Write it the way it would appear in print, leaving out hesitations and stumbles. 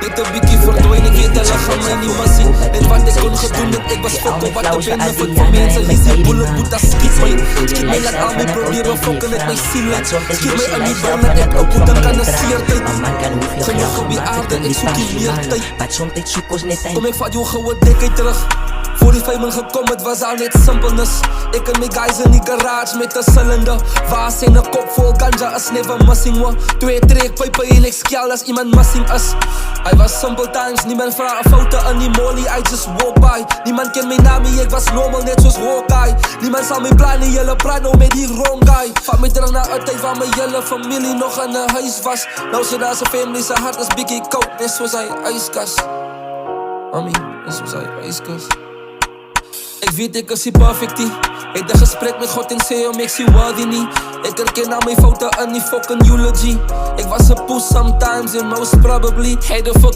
Net een bikkie verdwijn, ik weet hulle gaan my nie massie. En wat ek kon gedoen het, ek was fokken. Wat de benefit van mense, hier die bullet boeta skiet my. Skiet my laat al my probleme fokken uit my siel uit. Skiet my in die bal dat ek ook moet kan aseer tyd. Genoeg op die aarde, ek soek die meer tyd. Kom ek vat jou gouwe dekheid terug. Voor die vijman gekom, het was al net simpelness. Ik en my guys in die garage met een cylinder. Waar zijn een kop vol ganja is never missing one. 2 trekpijpen en ik skel als iemand missing is. I was simple times, niemand vraag fouten in die molly, I just walk by. Niemand ken mijn naam, ik was normal net zoals Hawkeye. Niemand zal mij plannen, jullie praat nou met die wrong guy. Vat mij terug naar het tijd waar mijn hele familie nog in een huis was. Nou zit daar zijn family, zijn hart is biggie koud, net zoals hij ijskast. Mami, net zoals hij ijskast. Ik weet ik is die perfectie. Ik de gesprek met God en zei om ik zie worthy niet. Ik herken al mijn fouten in die fucking eulogy. Ik was een poes sometimes and most probably. Hey, de fuck